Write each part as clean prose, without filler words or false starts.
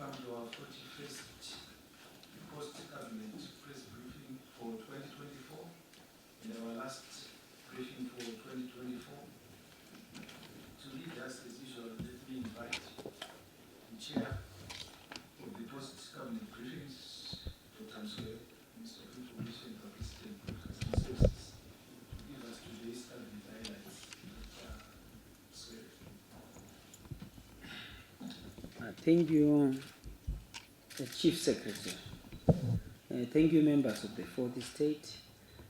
welcome to our 41st post-cabinet press briefing for 2024 and our last briefing for 2024. To lead us as usual, let me invite the chair of the post-cabinet briefings, Dr. Muswere, Minister of Information, Publicity and Broadcasting Services, to give us today's cabinet highlights. Dr. Muswere. Thank you, Chief Secretary. Thank you, members of the Fourth Estate.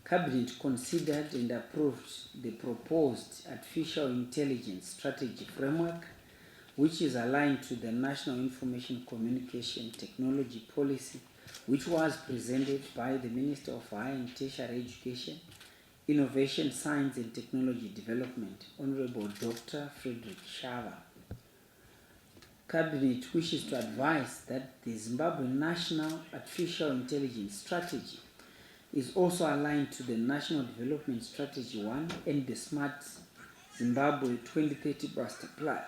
Cabinet considered and approved the proposed Artificial Intelligence Strategy Framework, which is aligned to the National Information Communication Technology Policy, which was presented by the Minister of Higher and Tertiary Education, Innovation, Science and Technology Development, Honorable Dr. Frederick Shava. Cabinet wishes to advise that the Zimbabwe National Artificial Intelligence Strategy is also aligned to the National Development Strategy 1 and the Smart Zimbabwe 2030 Master Plan,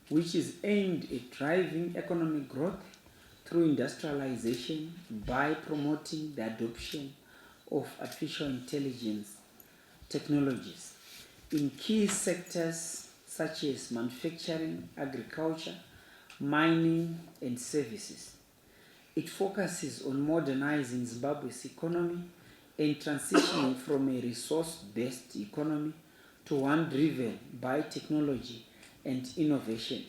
which is aimed at driving economic growth through industrialization by promoting the adoption of artificial intelligence technologies in key sectors such as manufacturing, agriculture, mining and services. It focuses on modernizing Zimbabwe's economy and transitioning from a resource-based economy to one driven by technology and innovation.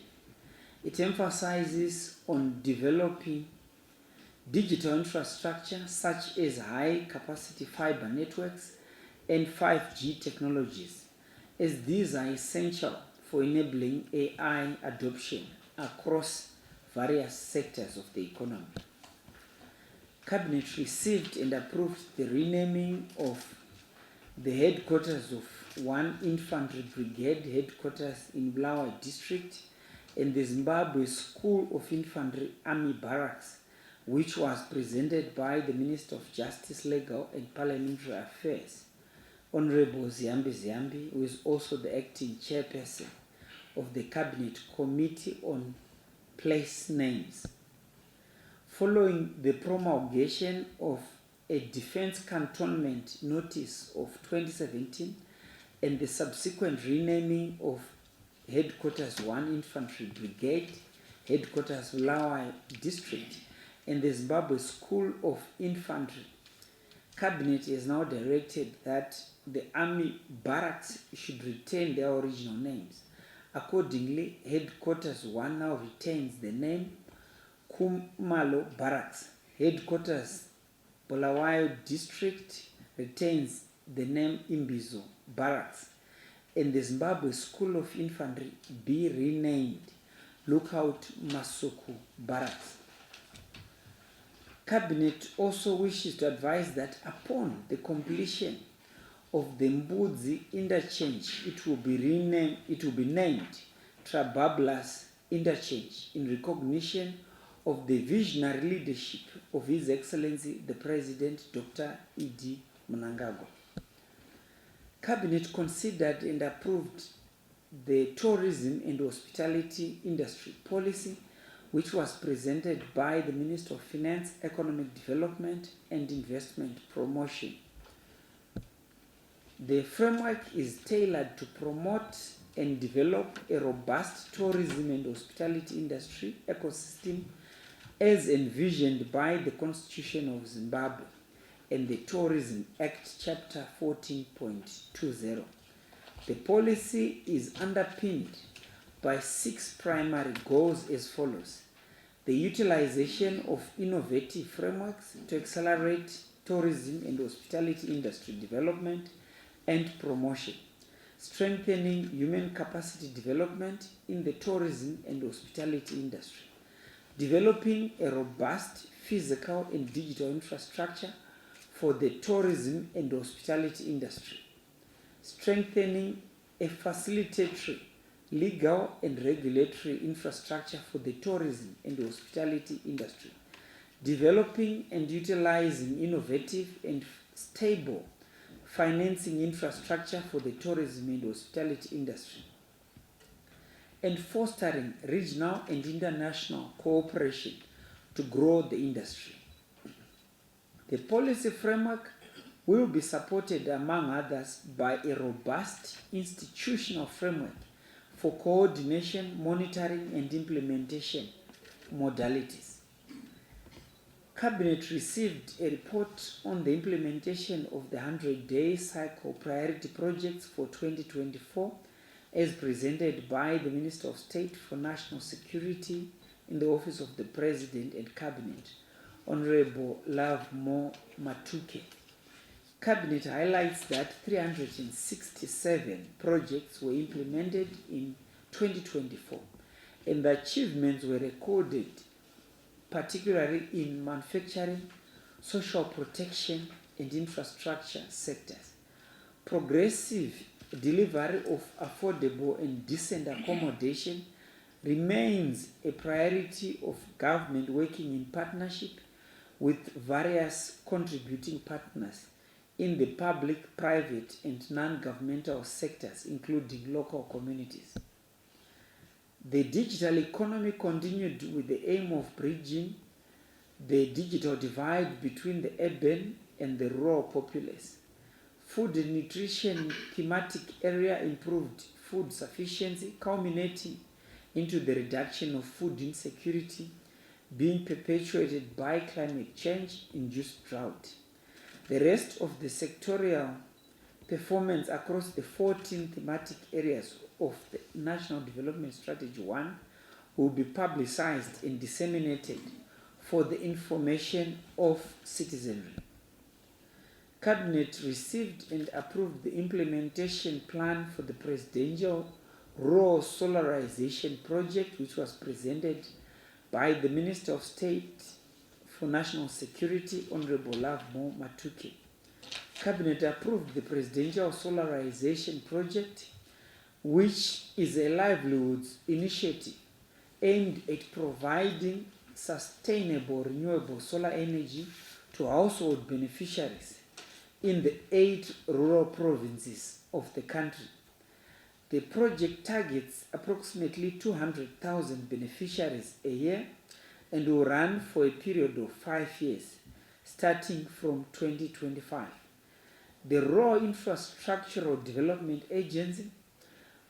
It emphasizes on developing digital infrastructure such as high-capacity fiber networks and 5G technologies, as these are essential for enabling AI adoption across various sectors of the economy. Cabinet received and approved the renaming of the headquarters of 1 Infantry Brigade headquarters in Bulawayo District and the Zimbabwe School of Infantry Army Barracks, which was presented by the Minister of Justice, Legal and Parliamentary Affairs, Honorable Ziambi, who is also the acting chairperson of the Cabinet Committee on Place Names. Following the promulgation of a Defense Cantonment Notice of 2017 and the subsequent renaming of Headquarters 1 Infantry Brigade, Headquarters Bulawayo District, and the Zimbabwe School of Infantry, Cabinet has now directed that the Army Barracks should retain their original names. Accordingly, Headquarters 1 now retains the name Kumalo Barracks. Headquarters Bulawayo District retains the name Imbizo Barracks. And the Zimbabwe School of Infantry be renamed Lookout Masuku Barracks. Cabinet also wishes to advise that upon the completion of the Mbudzi interchange, it will be named Trabablas Interchange in recognition of the visionary leadership of His Excellency the President Dr. E.D. Mnangagwa. Cabinet considered and approved the Tourism and Hospitality Industry Policy, which was presented by the Minister of Finance, Economic Development and Investment Promotion. The framework is tailored to promote and develop a robust tourism and hospitality industry ecosystem as envisioned by the Constitution of Zimbabwe and the Tourism Act Chapter 14.20. The policy is underpinned by 6 primary goals as follows: the utilization of innovative frameworks to accelerate tourism and hospitality industry development and promotion, strengthening human capacity development in the tourism and hospitality industry, developing a robust physical and digital infrastructure for the tourism and hospitality industry, strengthening a facilitatory, legal and regulatory infrastructure for the tourism and hospitality industry, developing and utilizing innovative and stable financing infrastructure for the tourism and hospitality industry, and fostering regional and international cooperation to grow the industry. The policy framework will be supported, among others, by a robust institutional framework for coordination, monitoring, and implementation modalities. Cabinet received a report on the implementation of the 100-day cycle priority projects for 2024 as presented by the Minister of State for National Security in the Office of the President and Cabinet, Honorable Lovemore Matuke. Cabinet highlights that 367 projects were implemented in 2024 and the achievements were recorded particularly in manufacturing, social protection, and infrastructure sectors. Progressive delivery of affordable and decent accommodation remains a priority of government working in partnership with various contributing partners in the public, private, and non-governmental sectors, including local communities. The digital economy continued with the aim of bridging the digital divide between the urban and the rural populace. Food and nutrition thematic area improved food sufficiency, culminating into the reduction of food insecurity being perpetuated by climate change-induced drought. The rest of the sectorial performance across the 14 thematic areas of the National Development Strategy 1 will be publicized and disseminated for the information of citizenry. Cabinet received and approved the implementation plan for the Presidential Rural Solarization Project, which was presented by the Minister of State for National Security, Honorable Lovemore Matuke. Cabinet approved the Presidential Solarization Project, which is a livelihoods initiative aimed at providing sustainable renewable solar energy to household beneficiaries in the 8 rural provinces of the country. The project targets approximately 200,000 beneficiaries a year and will run for a period of 5 years, starting from 2025. The Rural Infrastructural Development Agency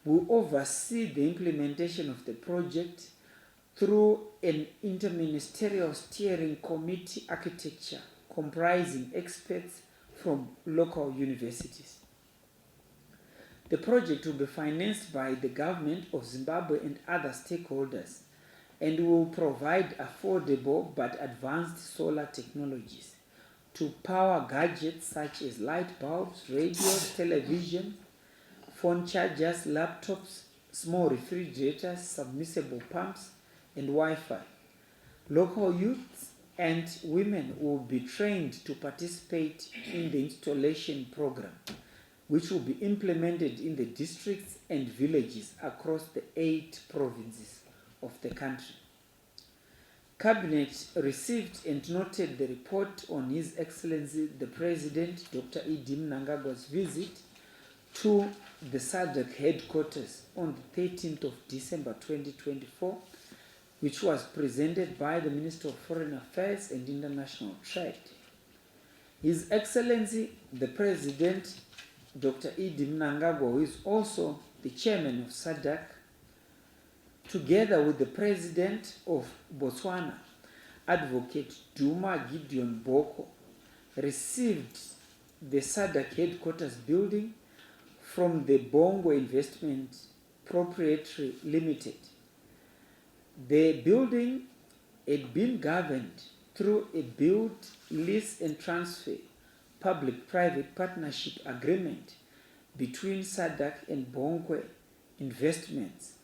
will oversee the implementation of the project through an interministerial steering committee architecture comprising experts from local universities. The project will be financed by the government of Zimbabwe and other stakeholders and will provide affordable but advanced solar technologies to power gadgets such as light bulbs, radios, television, phone chargers, laptops, small refrigerators, submersible pumps, and Wi-Fi. Local youths and women will be trained to participate in the installation program, which will be implemented in the districts and villages across the 8 provinces of the country. Cabinet received and noted the report on His Excellency the President, Dr. E.D. Mnangagwa's visit to the SADC headquarters on the 13th of December 2024, which was presented by the Minister of Foreign Affairs and International Trade. His Excellency the President, Dr. E.D. Mnangagwa, who is also the chairman of SADC, together with the President of Botswana, Advocate Duma Gideon Boko, received the SADC headquarters building from the Bongo Investment Proprietary Limited. The building had been governed through a build, lease and transfer public-private partnership agreement between SADC and Bongo Investments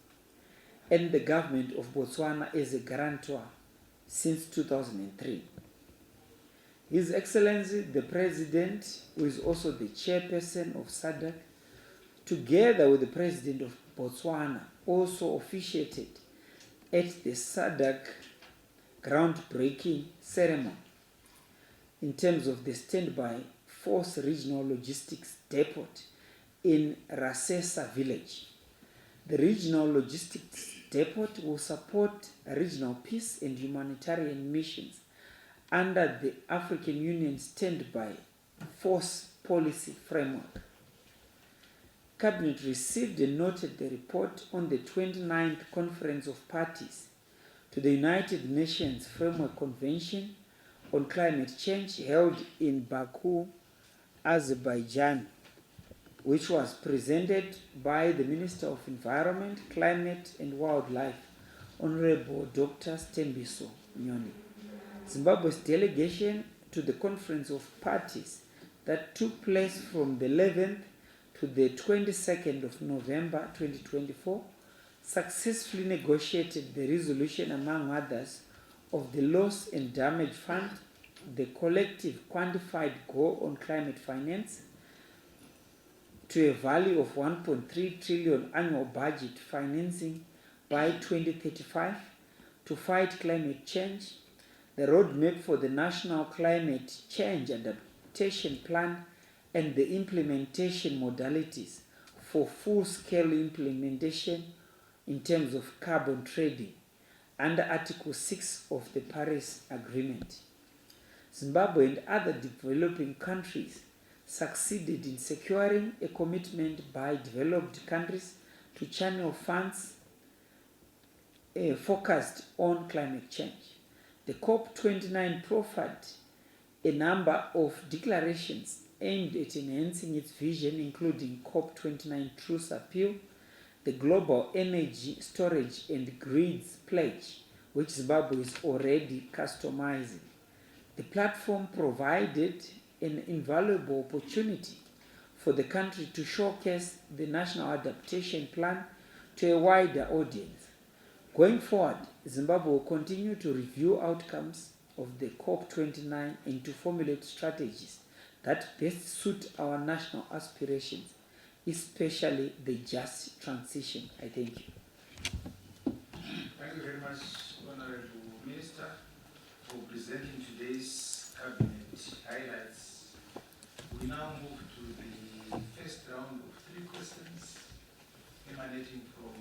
and the government of Botswana as a guarantor since 2003. His Excellency the President, who is also the chairperson of SADC, together with the President of Botswana, also officiated at the SADC groundbreaking ceremony in terms of the standby Force Regional Logistics Depot in Rasesa village. The Regional Logistics depot will support regional peace and humanitarian missions under the African Union Standby Force Policy Framework. Cabinet received and noted the report on the 29th Conference of Parties to the United Nations Framework Convention on Climate Change held in Baku, Azerbaijan, which was presented by the Minister of Environment, Climate and Wildlife, Honorable Dr. Stembiso Nyoni. Zimbabwe's delegation to the Conference of Parties that took place from the 11th to the 22nd of November 2024 successfully negotiated the resolution, among others, of the Loss and Damage Fund, the collective quantified goal on climate finance, to a value of 1.3 trillion annual budget financing by 2035 to fight climate change, the roadmap for the National Climate Change Adaptation Plan, and the implementation modalities for full-scale implementation in terms of carbon trading under Article 6 of the Paris Agreement. Zimbabwe and other developing countries succeeded in securing a commitment by developed countries to channel funds focused on climate change. The COP29 proffered a number of declarations aimed at enhancing its vision, including COP29 Truce Appeal, the Global Energy Storage and Grids Pledge, which Zimbabwe is already customizing. The platform provided an invaluable opportunity for the country to showcase the National Adaptation Plan to a wider audience. Going forward, Zimbabwe will continue to review outcomes of the COP29 and to formulate strategies that best suit our national aspirations, especially the just transition. I thank you. Thank you very much, Honorable Minister, for presenting today's cabinet highlights. We now move to the first round of 3 questions emanating from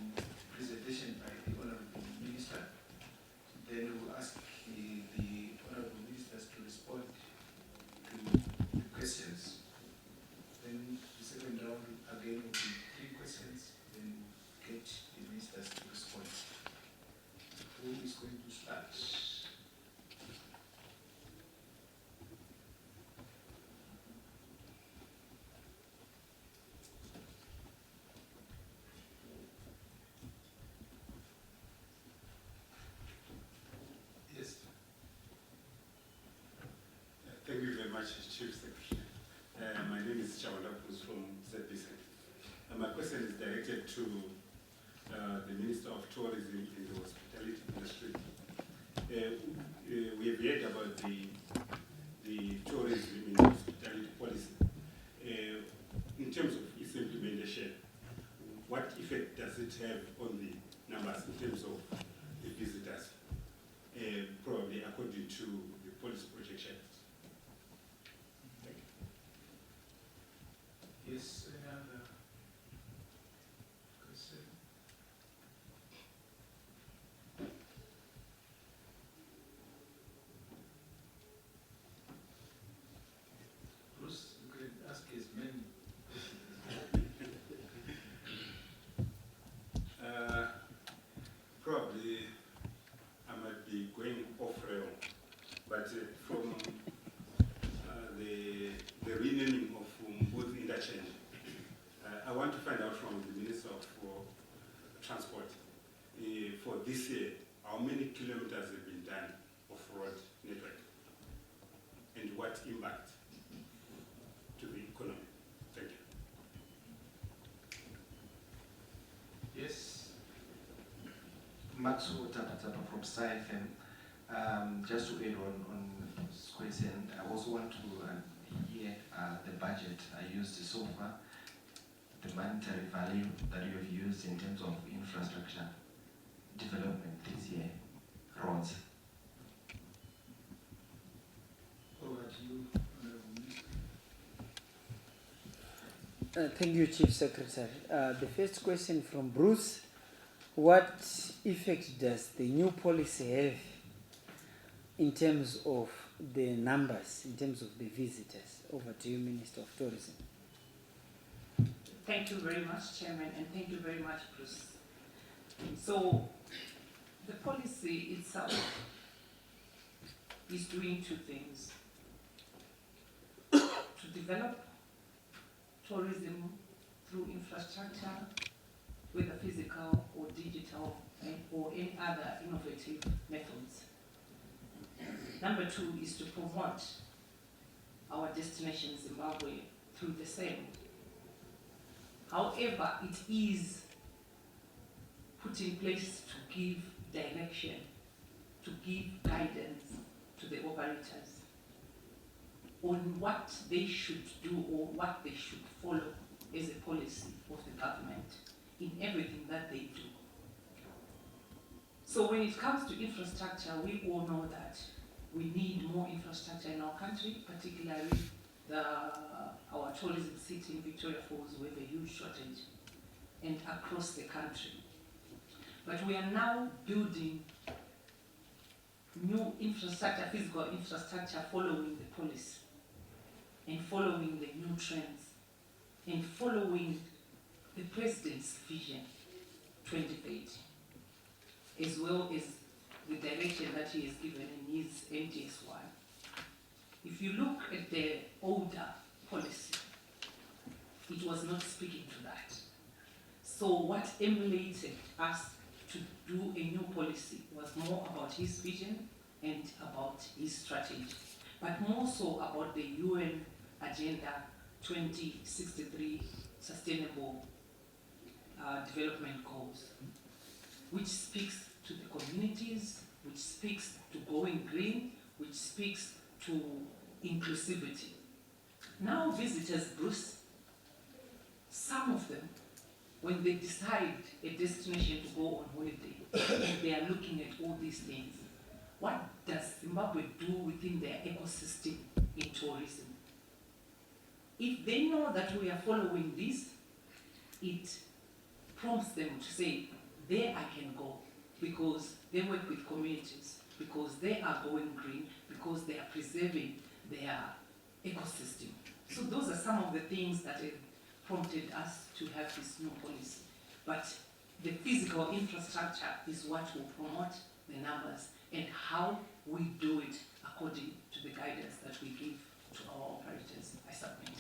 presentation by the Honorable Minister. Then we will ask the Honorable Ministers to respond to the questions. Then the second round again will be 3 questions, then we'll get the ministers to respond. Who is going to start? Yes. Thank you very much, Chief Secretary. My name is Chawala Cruz from ZBC. My question is directed to the Minister of Tourism and the Hospitality Industry. We have heard about the tourism and hospitality policy. In terms of its implementation, what effect does it have on the numbers in terms of the visitors, probably according to the policy projections? Yes, any other question? Bruce, you can ask as many questions. Probably I might be going off rail, but from the renaming of both interchange, I want to find out from the Minister of Transport for this year, how many kilometers have been done of road network and what impact to the economy? Thank you. Yes. Muswere from SciFM. Just to add on this question, I also want to hear the budget I used so far, the monetary value that you have used in terms of infrastructure development this year, roads. Over to you, Honorable Minister. Thank you, Chief Secretary. The first question from Bruce what effect does the new policy have in terms of the numbers, in terms of the visitors? Over to you, Minister of Tourism. Thank you very much, Chairman, and thank you very much, Bruce. So, the policy itself is doing two things. To develop tourism through infrastructure, whether physical or digital, or any other innovative methods. Number two is to promote our destination Zimbabwe through the same. However, it is put in place to give direction, to give guidance to the operators on what they should do or what they should follow as a policy of the government in everything that they do. So when it comes to infrastructure, we all know that we need more infrastructure in our country, particularly our tourism city in Victoria Falls, we have a huge shortage, and across the country. But we are now building new infrastructure, physical infrastructure, following the policy, and following the new trends, and following the President's Vision 2030, as well as the direction that he has given in his NTS1. If you look at the older policy, it was not speaking to that. So what emulated us to do a new policy was more about his vision and about his strategy, but more so about the UN Agenda 2063 Sustainable Development Goals, which speaks to the communities, which speaks to going green, which speaks to inclusivity. Now visitors, Bruce, some of them, when they decide a destination to go on holiday, they are looking at all these things. What does Zimbabwe do within their ecosystem in tourism? If they know that we are following this, it prompts them to say, there I can go, because they work with communities, because they are going green, because they are preserving their ecosystem. So those are some of the things that have prompted us to have this new policy. But the physical infrastructure is what will promote the numbers and how we do it according to the guidance that we give to our operators. I submit.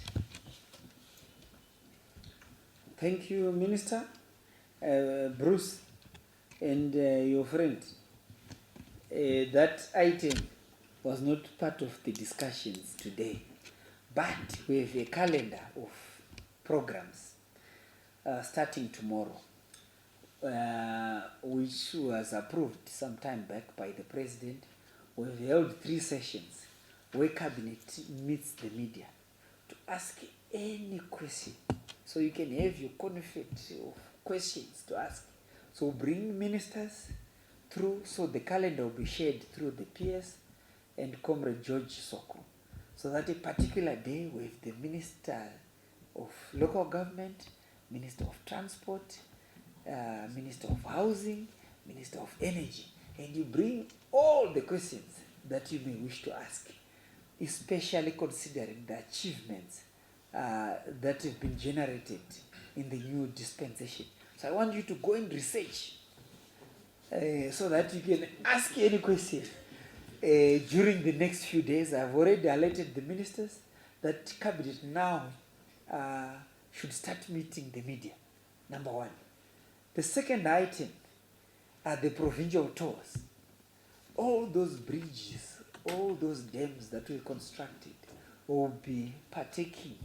Thank you, Minister. Bruce and your friend, that item was not part of the discussions today, but we have a calendar of programs starting tomorrow, which was approved some time back by the President. We've held 3 sessions where Cabinet meets the media to ask any question. So you can have your conflict of questions to ask. So bring ministers through, so the calendar will be shared through the PS and Comrade George Soko. So that a particular day we have the Minister of Local Government, Minister of Transport, Minister of Housing, Minister of Energy, and you bring all the questions that you may wish to ask, especially considering the achievements that have been generated in the new dispensation. So I want you to go and research so that you can ask any question during the next few days. I've already alerted the ministers that Cabinet now should start meeting the media, number one. The second item are the provincial tours. All those bridges, all those dams that we constructed will be partaking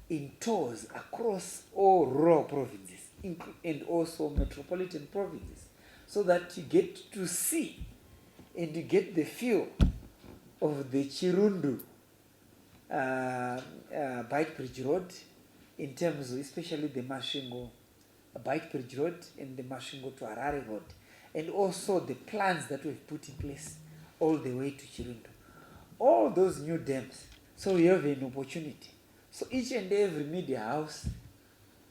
in tours across all rural provinces and also metropolitan provinces, so that you get to see and you get the feel of the Chirundu Bike Bridge Road, in terms of especially the Mashingo Bike Bridge Road and the Mashingo to Harare Road, and also the plans that we've put in place all the way to Chirundu. All those new dams, so we have an opportunity. So each and every media house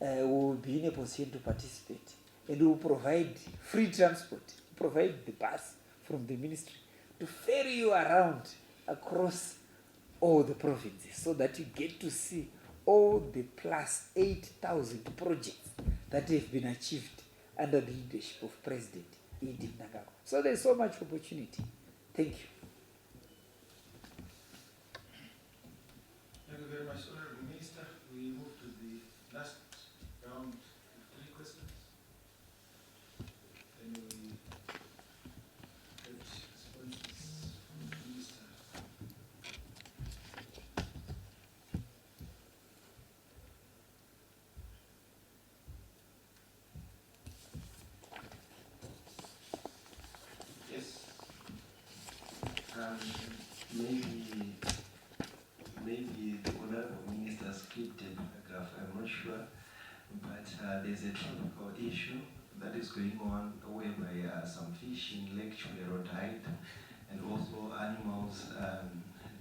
will be in a position to participate. and will provide free transport, provide the bus from the ministry to ferry you around across all the provinces so that you get to see all the plus 8,000 projects that have been achieved under the leadership of President Edith Nagako. So there's so much opportunity. Thank you. Thank you very much, Honorable Minister. We move to the last round of 3 questions. Then we get responses from the Minister. Yes. Maybe the honorable minister skipped a paragraph, I'm not sure, but there's a tropical issue that is going on whereby some fish in Lake Muswere died and also animals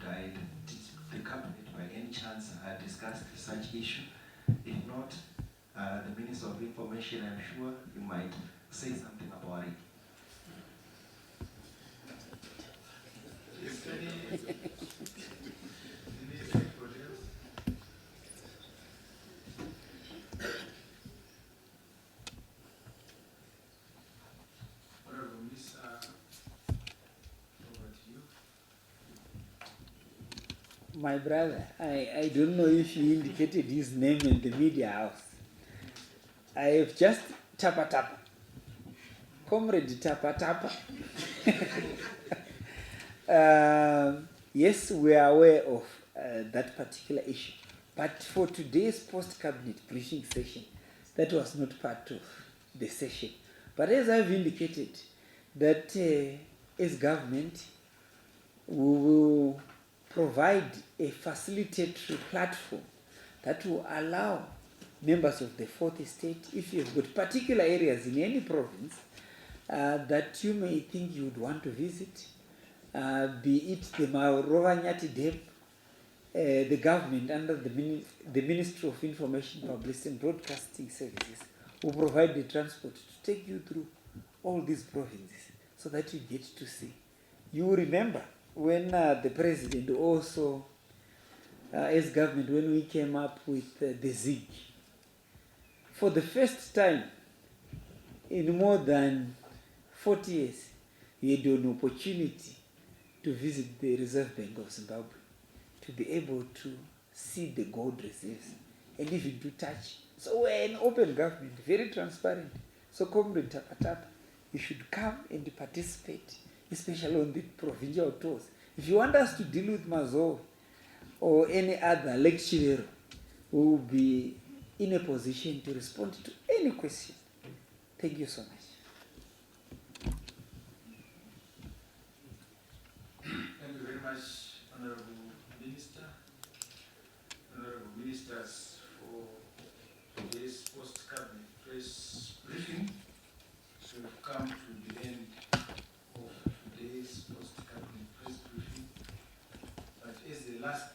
died. Did the cabinet by any chance discuss such issue? If not, the Minister of Information, I'm sure you might say something about it. Is there any anybody else? Honorable Minister, over to you. My brother, I don't know if you indicated his name in the media house. I have just Tapa Tapa. Comrade Tapa Tapa. Yes, we are aware of that particular issue. But for today's post-cabinet briefing session, that was not part of the session. But as I've indicated, that as government, we will provide a facilitatory platform that will allow members of the fourth estate, if you've got particular areas in any province that you may think you would want to visit, be it the Marovanyati Dam, the government under the Ministry of Information, Publicity and Broadcasting Services will provide the transport to take you through all these provinces so that you get to see. You remember when the president also, as government, when we came up with the ZIG, for the first time in more than 40 years, we had an opportunity to visit the Reserve Bank of Zimbabwe, to be able to see the gold reserves and even to touch. So we're an open government, very transparent. So Comrade Tapa Tapa, you should come and participate, especially on the provincial tours. If you want us to deal with Muswere or any other Lake Muswere, we will be in a position to respond to any question. Thank you so much. Thank you very much, Honorable Minister. Honorable Ministers, for today's post-cabinet press briefing. We've come to the end of today's post-cabinet press briefing. But as the last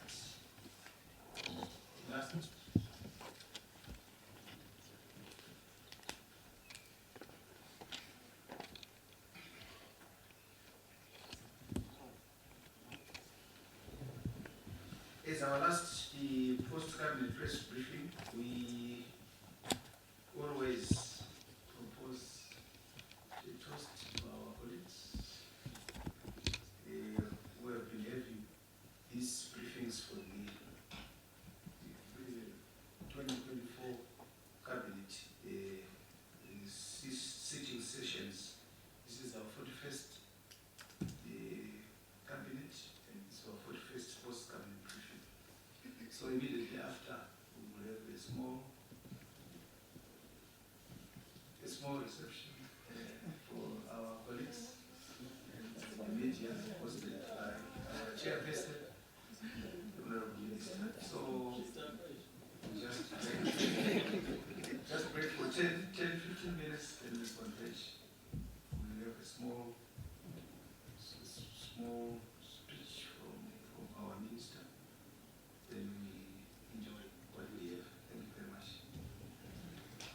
as our last post-cabinet press briefing, we always propose a toast to our colleagues who have been having these briefings for the 2024 cabinet sitting sessions. This is our 41st cabinet, and it's our 41st post-cabinet briefing. So immediately after, we will have a small reception